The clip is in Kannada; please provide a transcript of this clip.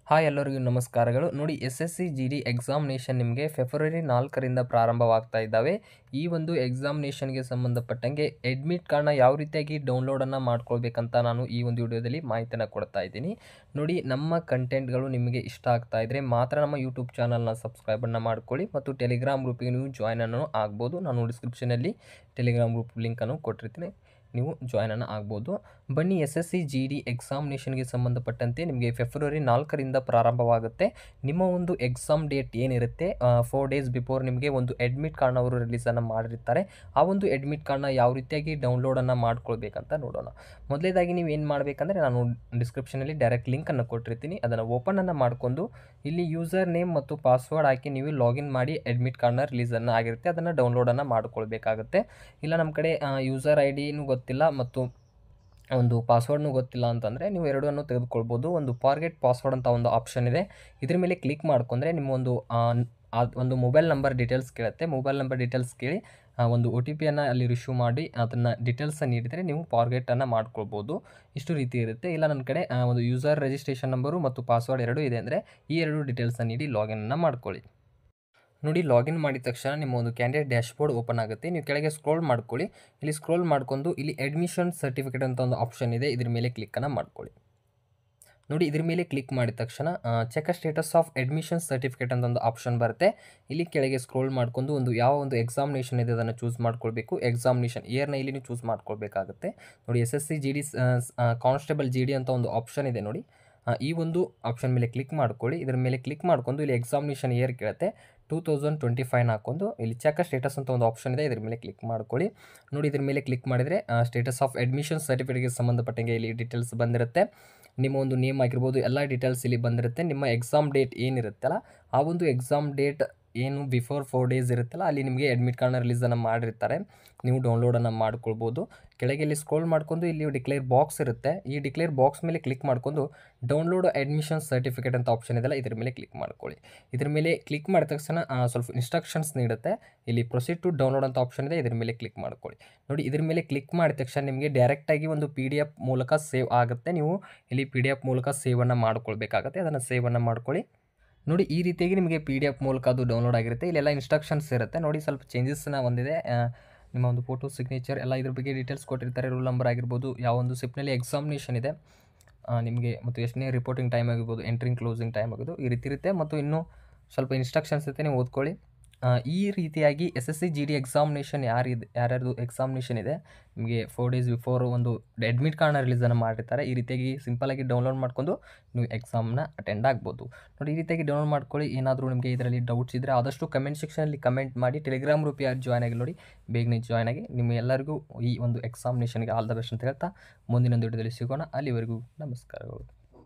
ಹಾಯ್ ಎಲ್ಲರಿಗೂ ನಮಸ್ಕಾರಗಳು. ನೋಡಿ, SSC GD ಎಕ್ಸಾಮಿನೇಷನ್ ನಿಮಗೆ ಫೆಬ್ರವರಿ 4ರಿಂದ ಪ್ರಾರಂಭವಾಗ್ತಾ ಇದ್ದಾವೆ. ಈ ಒಂದು ಎಕ್ಸಾಮಿನೇಷನ್ಗೆ ಸಂಬಂಧಪಟ್ಟಂಗೆ ಅಡ್ಮಿಟ್ ಕಾರ್ಡ್ನ ಯಾವ ರೀತಿಯಾಗಿ ಡೌನ್ಲೋಡನ್ನು ಮಾಡ್ಕೊಳ್ಬೇಕಂತ ನಾನು ಈ ಒಂದು ವಿಡಿಯೋದಲ್ಲಿ ಮಾಹಿತಿಯನ್ನು ಕೊಡ್ತಾ ಇದ್ದೀನಿ. ನೋಡಿ, ನಮ್ಮ ಕಂಟೆಂಟ್ಗಳು ನಿಮಗೆ ಇಷ್ಟ ಆಗ್ತಾ ಇದ್ದರೆ ಮಾತ್ರ ನಮ್ಮ ಯೂಟ್ಯೂಬ್ ಚಾನಲ್ನ ಸಬ್ಸ್ಕ್ರೈಬನ್ನು ಮಾಡ್ಕೊಳ್ಳಿ ಮತ್ತು ಟೆಲಿಗ್ರಾಮ್ ಗ್ರೂಪಿಗೆ ನೀವು ಜಾಯ್ನನ್ನು ಆಗ್ಬೋದು. ನಾನು ಡಿಸ್ಕ್ರಿಪ್ಷನಲ್ಲಿ ಟೆಲಿಗ್ರಾಮ್ ಗ್ರೂಪ್ ಲಿಂಕನ್ನು ಕೊಟ್ಟಿರ್ತೀನಿ, ನೀವು ಜಾಯ್ನನ್ನು ಆಗ್ಬೋದು. ಬನ್ನಿ, SSC GD ಎಕ್ಸಾಮಿನೇಷನ್ಗೆ ಸಂಬಂಧಪಟ್ಟಂತೆ ನಿಮಗೆ ಫೆಬ್ರವರಿ 4ರಿಂದ ಪ್ರಾರಂಭವಾಗುತ್ತೆ. ನಿಮ್ಮ ಒಂದು ಎಕ್ಸಾಮ್ ಡೇಟ್ ಏನಿರುತ್ತೆ 4 ಡೇಸ್ ಬಿಫೋರ್ ನಿಮಗೆ ಒಂದು ಅಡ್ಮಿಟ್ ಕಾರ್ಡ್ನ ಅವರು ರಿಲೀಸನ್ನು ಮಾಡಿರ್ತಾರೆ. ಆ ಒಂದು ಅಡ್ಮಿಟ್ ಕಾರ್ಡ್ನ ಯಾವ ರೀತಿಯಾಗಿ ಡೌನ್ಲೋಡನ್ನು ಮಾಡ್ಕೊಳ್ಬೇಕಂತ ನೋಡೋಣ. ಮೊದಲೇದಾಗಿ ನೀವು ಏನು ಮಾಡಬೇಕಂದ್ರೆ, ನಾನು ಡಿಸ್ಕ್ರಿಪ್ಷನಲ್ಲಿ ಡೈರೆಕ್ಟ್ ಲಿಂಕನ್ನು ಕೊಟ್ಟಿರ್ತೀನಿ, ಅದನ್ನು ಓಪನನ್ನು ಮಾಡಿಕೊಂಡು ಇಲ್ಲಿ ಯೂಸರ್ ನೇಮ್ ಮತ್ತು ಪಾಸ್ವರ್ಡ್ ಹಾಕಿ ನೀವು ಲಾಗಿನ್ ಮಾಡಿ ಅಡ್ಮಿಟ್ ಕಾರ್ಡ್ನ ರಿಲೀಸನ್ನು ಆಗಿರುತ್ತೆ ಅದನ್ನು ಡೌನ್ಲೋಡನ್ನು ಮಾಡ್ಕೊಳ್ಬೇಕಾಗುತ್ತೆ. ಇಲ್ಲ ನಮ್ಮ ಕಡೆ ಯೂಸರ್ ID ಗೊತ್ತಿಲ್ಲ ಮತ್ತು ಒಂದು ಪಾಸ್ವರ್ಡ್ನು ಗೊತ್ತಿಲ್ಲ ಅಂತಂದರೆ ನೀವು ಎರಡನ್ನು ತೆಗೆದುಕೊಳ್ಬೋದು. ಒಂದು ಫಾರ್ಗೆಟ್ ಪಾಸ್ವರ್ಡ್ ಅಂತ ಒಂದು ಆಪ್ಷನ್ ಇದೆ, ಇದ್ರ ಮೇಲೆ ಕ್ಲಿಕ್ ಮಾಡ್ಕೊಂಡ್ರೆ ನಿಮ್ಮ ಒಂದು ಮೊಬೈಲ್ ನಂಬರ್ ಡೀಟೇಲ್ಸ್ ಕೇಳುತ್ತೆ. ಮೊಬೈಲ್ ನಂಬರ್ ಡೀಟೇಲ್ಸ್ ಕೇಳಿ ಒಂದು OTPಯನ್ನು ಅಲ್ಲಿ ರಿಶ್ಯೂ ಮಾಡಿ ಅದನ್ನು ಡೀಟೇಲ್ಸನ್ನು ನೀಡಿದರೆ ನೀವು ಫಾರ್ಗೆಟನ್ನು ಮಾಡ್ಕೊಳ್ಬೋದು. ಇಷ್ಟು ರೀತಿ ಇರುತ್ತೆ. ಇಲ್ಲ ನನ್ನ ಕಡೆ ಒಂದು ಯೂಸರ್ ರಿಜಿಸ್ಟ್ರೇಷನ್ ನಂಬರು ಮತ್ತು ಪಾಸ್ವರ್ಡ್ ಎರಡೂ ಇದೆ ಅಂದರೆ ಈ ಎರಡು ಡೀಟೇಲ್ಸನ್ನು ನೀಡಿ ಲಾಗಿನನ್ನು ಮಾಡ್ಕೊಳ್ಳಿ. ನೋಡಿ, ಲಾಗಿನ್ ಮಾಡಿದ ತಕ್ಷಣ ನಿಮ್ಮ ಒಂದು ಕ್ಯಾಂಡಿಡೇಟ್ ಡ್ಯಾಶ್ಬೋರ್ಡ್ ಓಪನ್ ಆಗುತ್ತೆ. ನೀವು ಕೆಳಗೆ ಸ್ಕ್ರೋಲ್ ಮಾಡ್ಕೊಳ್ಳಿ. ಇಲ್ಲಿ ಸ್ಕ್ರೋಲ್ ಮಾಡ್ಕೊಂಡು ಇಲ್ಲಿ ಅಡ್ಮಿಷನ್ ಸರ್ಟಿಫಿಕೇಟ್ ಅಂತ ಒಂದು ಆಪ್ಷನ್ ಇದೆ, ಇದ್ರ ಮೇಲೆ ಕ್ಲಿಕ್ಕನ್ನು ಮಾಡ್ಕೊಳ್ಳಿ. ನೋಡಿ, ಇದ್ರ ಮೇಲೆ ಕ್ಲಿಕ್ ಮಾಡಿದ ತಕ್ಷಣ check status of admission certificate ಅಂತ ಒಂದು ಆಪ್ಷನ್ ಬರುತ್ತೆ. ಇಲ್ಲಿ ಕೆಳಗೆ ಸ್ಕ್ರೋಲ್ ಮಾಡ್ಕೊಂಡು ಯಾವ ಒಂದು ಎಕ್ಸಾಮಿನೇಷನ್ ಇದೆ ಅದನ್ನು ಚೂಸ್ ಮಾಡ್ಕೊಳ್ಬೇಕು. ಎಕ್ಸಾಮಿನೇಷನ್ ಇಯರ್ನ ಇಲ್ಲಿ ನೀವು ಚೂಸ್ ಮಾಡ್ಕೊಳ್ಬೇಕಾಗುತ್ತೆ. ನೋಡಿ, SSC GD ಕಾನ್ಸ್ಟೇಬಲ್ GD ಅಂತ ಒಂದು ಆಪ್ಷನ್ ಇದೆ ನೋಡಿ, ಈ ಒಂದು ಆಪ್ಷನ್ ಮೇಲೆ ಕ್ಲಿಕ್ ಮಾಡ್ಕೊಳ್ಳಿ. ಇದರ ಮೇಲೆ ಕ್ಲಿಕ್ ಮಾಡ್ಕೊಂಡು ಇಲ್ಲಿ ಎಕ್ಸಾಮಿನೇಷನ್ ಇಯರ್ ಕೇಳುತ್ತೆ 2025 ಹಾಕೊಂಡು ಇಲ್ಲಿ ಚೆಕ್ ಸ್ಟೇಟಸ್ ಅಂತ ಒಂದು ಆಪ್ಷನ್ ಇದೆ, ಇದ್ರ ಮೇಲೆ ಕ್ಲಿಕ್ ಮಾಡ್ಕೊಳ್ಳಿ. ನೋಡಿ, ಇದ್ರ ಮೇಲೆ ಕ್ಲಿಕ್ ಮಾಡಿದರೆ ಸ್ಟೇಟಸ್ ಆಫ್ ಅಡ್ಮಿಷನ್ ಸರ್ಟಿಫಿಕೇಟ್ಗೆ ಸಂಬಂಧಪಟ್ಟಂಗೆ ಇಲ್ಲಿ ಡೀಟೇಲ್ಸ್ ಬಂದಿರುತ್ತೆ. ನಿಮ್ಮ ಒಂದು ನೇಮ್ ಆಗಿರ್ಬೋದು, ಎಲ್ಲ ಡೀಟೇಲ್ಸ್ ಇಲ್ಲಿ ಬಂದಿರುತ್ತೆ. ನಿಮ್ಮ ಎಕ್ಸಾಮ್ ಡೇಟ್ ಏನಿರುತ್ತಲ್ಲ ಆ ಒಂದು ಎಕ್ಸಾಮ್ ಡೇಟ್ ಏನು ಬಿಫೋರ್ 4 ಡೇಸ್ ಇರುತ್ತಲ್ಲ ಅಲ್ಲಿ ನಿಮಗೆ ಅಡ್ಮಿಟ್ ಕಾರ್ಡ್ನ ರಿಲೀಸನ್ನು ಮಾಡಿರ್ತಾರೆ, ನೀವು ಡೌನ್ಲೋಡನ್ನು ಮಾಡ್ಕೊಳ್ಬೋದು. ಕೆಳಗೆ ಇಲ್ಲಿ ಸ್ಕ್ರೋಲ್ ಮಾಡ್ಕೊಂಡು ಇಲ್ಲಿ ಡಿಕ್ಲೇರ್ ಬಾಕ್ಸ್ ಇರುತ್ತೆ, ಈ ಡಿಕ್ಲೇರ್ ಬಾಕ್ಸ್ ಮೇಲೆ ಕ್ಲಿಕ್ ಮಾಡ್ಕೊಂಡು ಡೌನ್ಲೋಡ್ ಅಡ್ಮಿಷನ್ ಸರ್ಟಿಫಿಕೇಟ್ ಅಂತ ಆಪ್ಷನ್ ಇದೆಲ್ಲ ಇದ್ರ ಮೇಲೆ ಕ್ಲಿಕ್ ಮಾಡ್ಕೊಳ್ಳಿ. ಇದ್ರ ಮೇಲೆ ಕ್ಲಿಕ್ ಮಾಡಿದ ತಕ್ಷಣ ಸ್ವಲ್ಪ ಇನ್ಸ್ಟ್ರಕ್ಷನ್ಸ್ ನೀಡುತ್ತೆ. ಇಲ್ಲಿ ಪ್ರೊಸೀಡ್ ಟು ಡೌನ್ಲೋಡ್ ಅಂತ ಆಪ್ಷನ್ ಇದೆ, ಇದ್ರ ಮೇಲೆ ಕ್ಲಿಕ್ ಮಾಡ್ಕೊಳ್ಳಿ. ನೋಡಿ, ಇದ್ರ ಮೇಲೆ ಕ್ಲಿಕ್ ಮಾಡಿದ ತಕ್ಷಣ ನಿಮಗೆ ಡೈರೆಕ್ಟಾಗಿ ಒಂದು PDF ಮೂಲಕ ಸೇವ್ ಆಗುತ್ತೆ. ನೀವು ಇಲ್ಲಿ PDF ಮೂಲಕ ಸೇವನ್ನು ಮಾಡ್ಕೊಳ್ಬೇಕಾಗುತ್ತೆ, ಅದನ್ನು ಸೇವನ್ನು ಮಾಡ್ಕೊಳ್ಳಿ. ನೋಡಿ, ಈ ರೀತಿಯಾಗಿ ನಿಮಗೆ PDF ಮೂಲಕ ಅದು ಡೌನ್ಲೋಡ್ ಆಗಿರುತ್ತೆ. ಇಲ್ಲೆಲ್ಲ ಇನ್ಸ್ಟ್ರಕ್ಷನ್ಸ್ ಇರುತ್ತೆ ನೋಡಿ, ಸ್ವಲ್ಪ ಚೇಂಜಸ್ನ ಒಂದಿದೆ. ನಿಮ್ಮ ಒಂದು ಫೋಟೋ, ಸಿಗ್ನೇಚರ್ ಎಲ್ಲ ಇದ್ರ ಬಗ್ಗೆ ಡೀಟೇಲ್ಸ್ ಕೊಟ್ಟಿರ್ತಾರೆ. ರೂಲ್ ನಂಬರ್ ಆಗಿರ್ಬೋದು, ಯಾವ ಒಂದು ಶಿಫ್ಟ್ನಲ್ಲಿ ಎಕ್ಸಾಮಿನೇಷನ್ ಇದೆ ನಿಮಗೆ, ಮತ್ತು ಎಷ್ಟನೇ ರಿಪೋರ್ಟಿಂಗ್ ಟೈಮ್ ಆಗಿರ್ಬೋದು, ಎಂಟ್ರಿಂಗ್ ಕ್ಲೋಸಿಂಗ್ ಟೈಮ್ ಆಗೋದು ಈ ರೀತಿ ಇರುತ್ತೆ. ಮತ್ತು ಇನ್ನೂ ಸ್ವಲ್ಪ ಇನ್ಸ್ಟ್ರಕ್ಷನ್ಸ್ ಇರುತ್ತೆ, ನೀವು ಓದ್ಕೊಳ್ಳಿ. ಈ ರೀತಿಯಾಗಿ SSC GD ಎಕ್ಸಾಮಿನೇಷನ್ ಯಾರ್ಯಾರ್ದು ಎಕ್ಸಾಮಿನೇಷನ್ ಇದೆ ನಿಮಗೆ 4 ಡೇಸ್ ಬಿಫೋರ್ ಒಂದು ಅಡ್ಮಿಟ್ ಕಾರ್ಡ್ನ ರಿಲೀಸನ್ನು ಮಾಡಿರ್ತಾರೆ. ಈ ರೀತಿಯಾಗಿ ಸಿಂಪಲಾಗಿ ಡೌನ್ಲೋಡ್ ಮಾಡ್ಕೊಂಡು ನೀವು ಎಕ್ಸಾಮ್ನ ಅಟೆಂಡ್ ಆಗ್ಬೋದು. ನೋಡಿ, ಈ ರೀತಿಯಾಗಿ ಡೌನ್ಲೋಡ್ ಮಾಡ್ಕೊಳ್ಳಿ. ಏನಾದರೂ ನಿಮಗೆ ಇದರಲ್ಲಿ ಡೌಟ್ಸ್ ಇದ್ದರೆ ಆದಷ್ಟು ಕಮೆಂಟ್ ಸೆಕ್ಷನಲ್ಲಿ ಕಮೆಂಟ್ ಮಾಡಿ. ಟೆಲಿಗ್ರಾಮ್ ಗ್ರೂಪ್ ಯಾರು ಜಾಯ್ನ್ ಆಗಿ ನೋಡಿ, ಬೇಗನೆ ಜಾಯ್ನ್ ಆಗಿ. ನಿಮ್ಮೆಲ್ಲರಿಗೂ ಈ ಒಂದು ಎಕ್ಸಾಮಿನೇಷನ್ಗೆ ಆಲ್ ದ ಬೆಸ್ಟ್ ಅಂತ ಹೇಳ್ತಾ ಮುಂದಿನ ವಿಡಿಯೋದಲ್ಲಿ ಸಿಗೋಣ. ಅಲ್ಲಿವರೆಗೂ ನಮಸ್ಕಾರಗಳು.